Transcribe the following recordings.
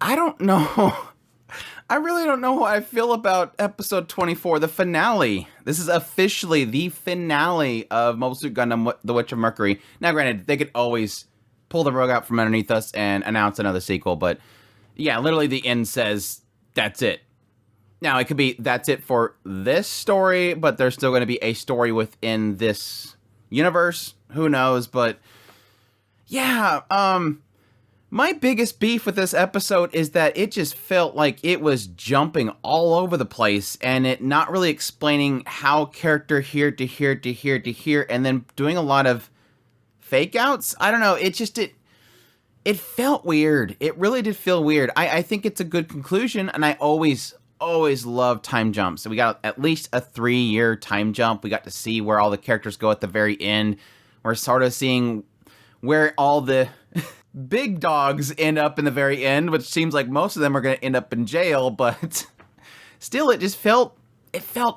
I don't know. I really don't know how I feel about episode 24, the finale. This is officially the finale of Mobile Suit Gundam The Witch of Mercury. Now, granted, they could always pull the rug out from underneath us and announce another sequel, but yeah, literally the end says that's it. Now, it could be that's it for this story, but there's still going to be a story within this universe. Who knows? But yeah, my biggest beef with this episode is that it just felt like it was jumping all over the place and it not really explaining how character here to here to here to here and then doing a lot of fake outs. I don't know. It felt weird. It really did feel weird. I think it's a good conclusion, and I always love time jumps. So we got at least a 3-year time jump. We got to see where all the characters go at the very end. We're sort of seeing where all the big dogs end up in the very end, which seems like most of them are going to end up in jail, but still it felt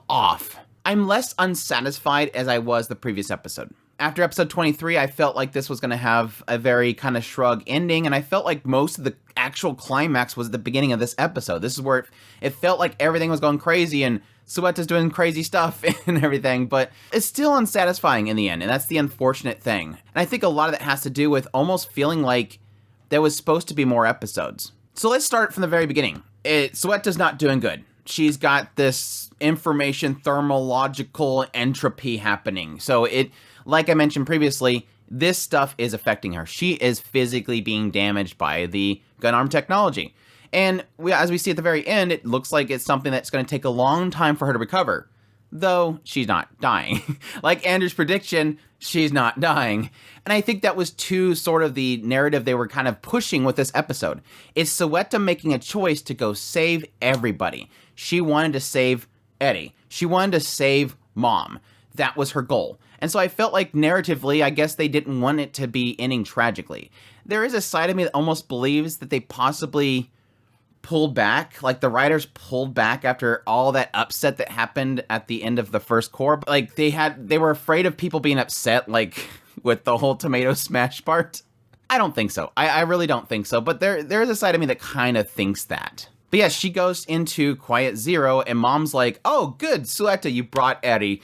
off. I'm less unsatisfied as I was the previous episode. After episode 23, I felt like this was going to have a very kind of shrug ending, and I felt like most of the actual climax was at the beginning of this episode. This is where it felt like everything was going crazy, and Suletta's doing crazy stuff and everything, but it's still unsatisfying in the end, and that's the unfortunate thing. And I think a lot of that has to do with almost feeling like there was supposed to be more episodes. So let's start from the very beginning. Suletta's not doing good. She's got this information thermological entropy happening. So like I mentioned previously, this stuff is affecting her. She is physically being damaged by the gun arm technology. And as we see at the very end, it looks like it's something that's going to take a long time for her to recover. Though she's not dying. Like Andrew's prediction, she's not dying. And I think that was sort of the narrative they were kind of pushing with this episode. Is Suletta making a choice to go save everybody. She wanted to save Eddie. She wanted to save Mom. That was her goal. And so I felt like narratively, I guess they didn't want it to be ending tragically. There is a side of me that almost believes that they possibly pulled back, like the writers pulled back after all that upset that happened at the end of the first core. Like they were afraid of people being upset, like with the whole tomato smash part. I don't think so. I really don't think so. But there is a side of me that kind of thinks that. But yeah, she goes into Quiet Zero and Mom's like, "Oh, good, Suletta, you brought Eddie.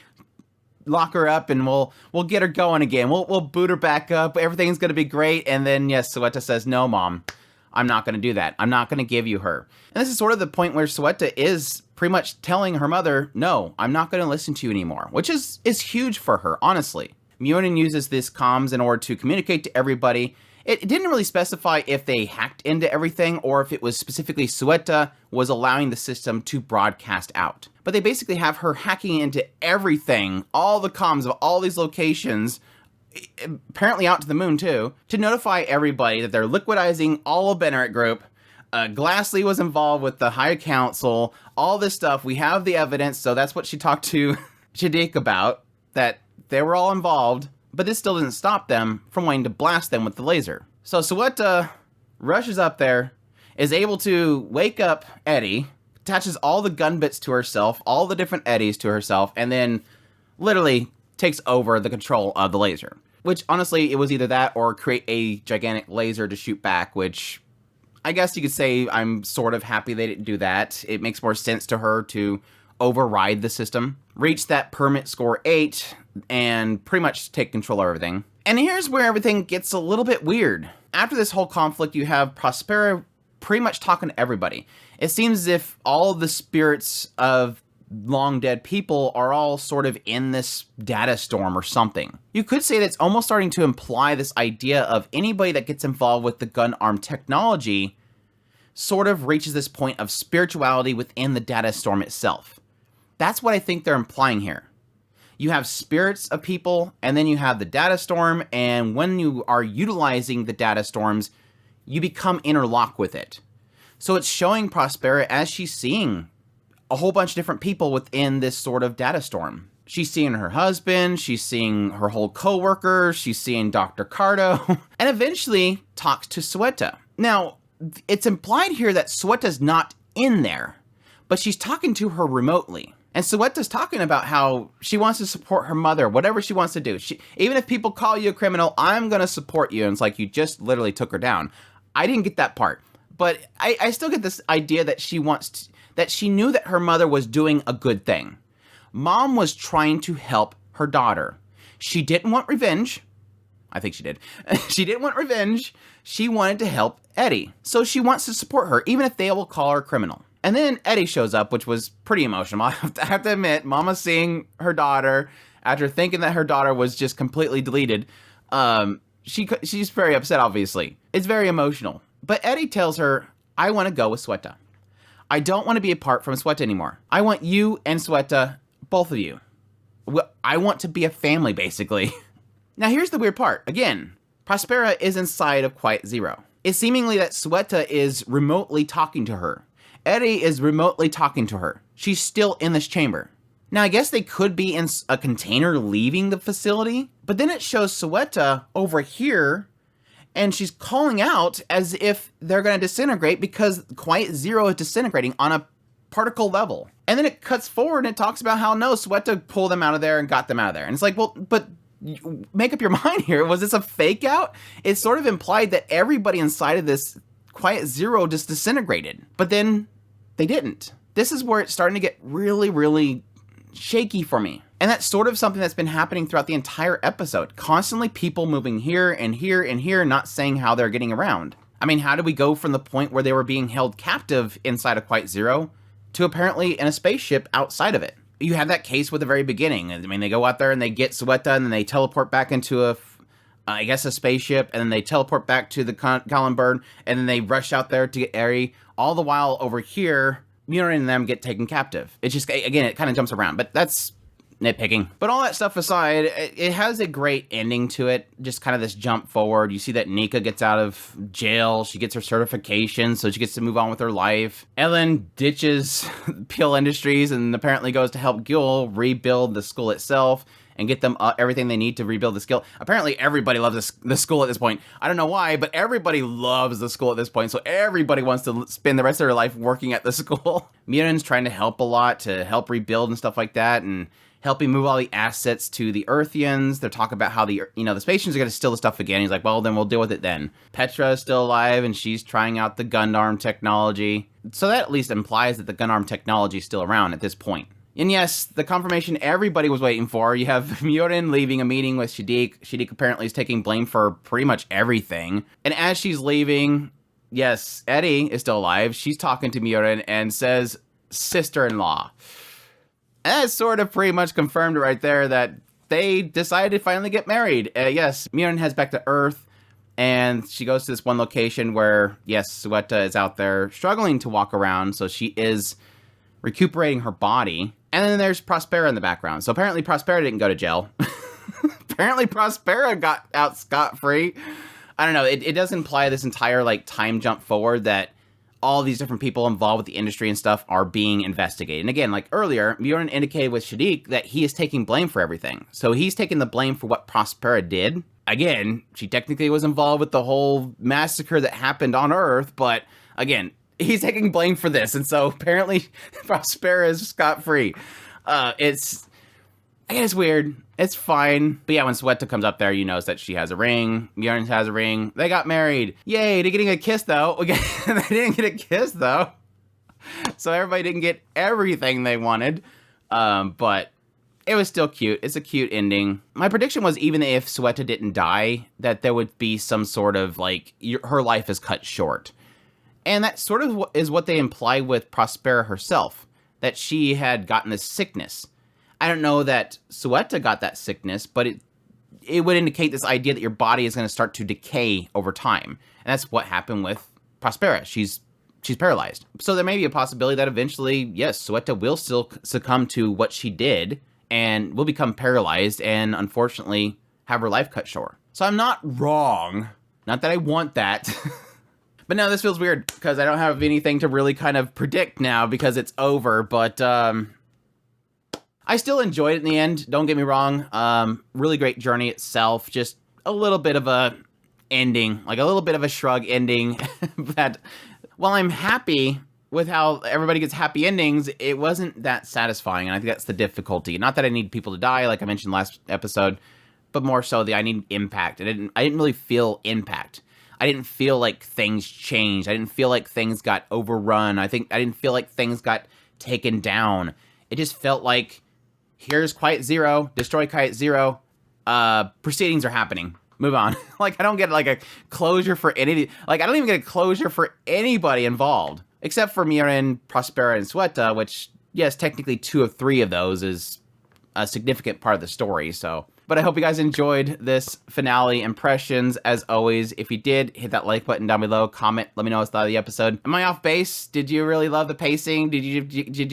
Lock her up and we'll get her going again. We'll boot her back up. Everything's gonna be great." And then yes, Suletta says, "No, Mom, I'm not gonna do that. I'm not gonna give you her." And this is sort of the point where Suletta is pretty much telling her mother, "No, I'm not gonna listen to you anymore," which is huge for her, honestly. Munin uses this comms in order to communicate to everybody. It didn't really specify if they hacked into everything or if it was specifically Suletta was allowing the system to broadcast out. But they basically have her hacking into everything, all the comms of all these locations, apparently out to the moon too, to notify everybody that they're liquidizing all of Bennett Group. Glassley was involved with the High Council, all this stuff. We have the evidence, so that's what she talked to Shadik about, that they were all involved. But this still doesn't stop them from wanting to blast them with the laser. So Suletta rushes up there, is able to wake up Eddie, attaches all the gun bits to herself, all the different Eddies to herself, and then literally takes over the control of the laser. Which, honestly, it was either that or create a gigantic laser to shoot back, which I guess you could say I'm sort of happy they didn't do that. It makes more sense to her to override the system, reach that permit score 8, and pretty much take control of everything. And here's where everything gets a little bit weird. After this whole conflict, you have Prospera pretty much talking to everybody. It seems as if all of the spirits of long dead people are all sort of in this data storm or something. You could say that's almost starting to imply this idea of anybody that gets involved with the gun arm technology sort of reaches this point of spirituality within the data storm itself. That's what I think they're implying here. You have spirits of people, and then you have the data storm, and when you are utilizing the data storms, you become interlocked with it. So it's showing Prospera as she's seeing a whole bunch of different people within this sort of data storm. She's seeing her husband, she's seeing her whole co-workers, she's seeing Dr. Cardo, and eventually talks to Suletta. Now, it's implied here that Suetta's not in there, but she's talking to her remotely. And Suletta's talking about how she wants to support her mother, whatever she wants to do. Even if people call you a criminal, I'm going to support you. And it's like, you just literally took her down. I didn't get that part. But I still get this idea that that she knew that her mother was doing a good thing. Mom was trying to help her daughter. She didn't want revenge. I think she did. She didn't want revenge. She wanted to help Eddie. So she wants to support her, even if they will call her a criminal. And then Eddie shows up, which was pretty emotional. I have to admit, Mama seeing her daughter, after thinking that her daughter was just completely deleted, she's very upset, obviously. It's very emotional. But Eddie tells her, I want to go with Suletta. I don't want to be apart from Suletta anymore. I want you and Suletta, both of you. I want to be a family, basically. Now, here's the weird part. Again, Prospera is inside of Quiet Zero. It's seemingly that Suletta is remotely talking to her. Eddie is remotely talking to her. She's still in this chamber. Now, I guess they could be in a container leaving the facility, but then it shows Suletta over here, and she's calling out as if they're going to disintegrate because Quiet Zero is disintegrating on a particle level. And then it cuts forward and it talks about how, no, Suletta pulled them out of there and got them out of there. And it's like, well, but make up your mind here. Was this a fake out? It sort of implied that everybody inside of this Quiet Zero just disintegrated, but then they didn't. This is where it's starting to get really, really shaky for me. And that's sort of something that's been happening throughout the entire episode. Constantly people moving here and here and here, not saying how they're getting around. I mean, how did we go from the point where they were being held captive inside of Quiet Zero to apparently in a spaceship outside of it? You have that case with the very beginning. I mean, they go out there and they get Suletta and then they teleport back into a spaceship, and then they teleport back to the Colin Bird, and then they rush out there to get Eri. All the while over here, Mira and them get taken captive. It's just, again, it kind of jumps around, but that's nitpicking. But all that stuff aside, it has a great ending to it. Just kind of this jump forward. You see that Nika gets out of jail. She gets her certification, so she gets to move on with her life. Ellen ditches Peel Industries and apparently goes to help Gil rebuild the school itself and get them everything they need to rebuild the school. Apparently, everybody loves the school at this point. I don't know why, but everybody loves the school at this point, so everybody wants to spend the rest of their life working at the school. Miran's trying to help a lot, to help rebuild and stuff like that, and helping move all the assets to the Earthians. They're talking about how the space stations are going to steal the stuff again. He's like, well, then we'll deal with it then. Petra is still alive, and she's trying out the Gundam technology. So that at least implies that the Gundam technology is still around at this point. And yes, the confirmation everybody was waiting for. You have Myorin leaving a meeting with Shadiq. Shadiq apparently is taking blame for pretty much everything. And as she's leaving, yes, Eddie is still alive. She's talking to Myorin and says, sister-in-law. And that sort of pretty much confirmed right there that they decided to finally get married. Yes, Myorin heads back to Earth, and she goes to this one location where, yes, Suletta is out there struggling to walk around, so she is recuperating her body. And then there's Prospera in the background. So apparently Prospera didn't go to jail. Apparently Prospera got out scot-free. I don't know. It does imply this entire time jump forward that all these different people involved with the industry and stuff are being investigated. And again, like earlier, Myorin indicated with Shadiq that he is taking blame for everything. So he's taking the blame for what Prospera did. Again, she technically was involved with the whole massacre that happened on Earth, but again, he's taking blame for this, and so apparently Prospera is scot-free. It's weird. It's fine. But yeah, when Suletta comes up there, you notice that she has a ring. Myorin has a ring. They got married. Yay, they're getting a kiss, though. They didn't get a kiss, though. So everybody didn't get everything they wanted. But it was still cute. It's a cute ending. My prediction was even if Suletta didn't die, that there would be some sort of, her life is cut short. And that sort of is what they imply with Prospera herself, that she had gotten this sickness. I don't know that Suletta got that sickness, but it would indicate this idea that your body is going to start to decay over time. And that's what happened with Prospera. She's paralyzed. So there may be a possibility that eventually, yes, Suletta will still succumb to what she did and will become paralyzed and unfortunately have her life cut short. So I'm not wrong. Not that I want that. But no, this feels weird because I don't have anything to really kind of predict now because it's over. But I still enjoyed it in the end. Don't get me wrong. Really great journey itself. Just a little bit of a ending, a little bit of a shrug ending. That while I'm happy with how everybody gets happy endings, it wasn't that satisfying. And I think that's the difficulty. Not that I need people to die, like I mentioned last episode, but more so that I need impact. I didn't really feel impact. I didn't feel like things changed. I didn't feel like things got overrun. I didn't feel like things got taken down. It just felt like, here's Quiet Zero, destroy Quiet Zero, proceedings are happening. Move on. Like, I don't get, like, a closure for any... Like, I don't even get a closure for anybody involved. Except for Mirin, Prospera, and Suletta, which, yes, technically 2 of 3 of those is a significant part of the story, so... But I hope you guys enjoyed this finale impressions. As always, if you did, hit that like button down below, comment, let me know what you thought of the episode. Am I off base? Did you really love the pacing? Did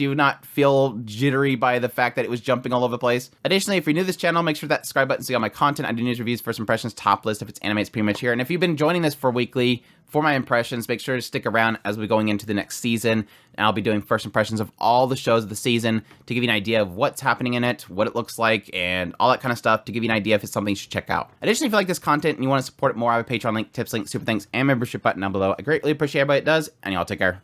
you not feel jittery by the fact that it was jumping all over the place? Additionally, if you're new to this channel, make sure that subscribe button to see all my content. I do news, reviews, first impressions, top list. If it's anime, it's pretty much here. And if you've been joining this for weekly, for my impressions, make sure to stick around as we're going into the next season. And I'll be doing first impressions of all the shows of the season to give you an idea of what's happening in it, what it looks like, and all that kind of stuff to give you an idea if it's something you should check out. Additionally, if you like this content and you want to support it more, I have a Patreon link, tips link, super thanks, and membership button down below. I greatly appreciate everybody that does, and y'all take care.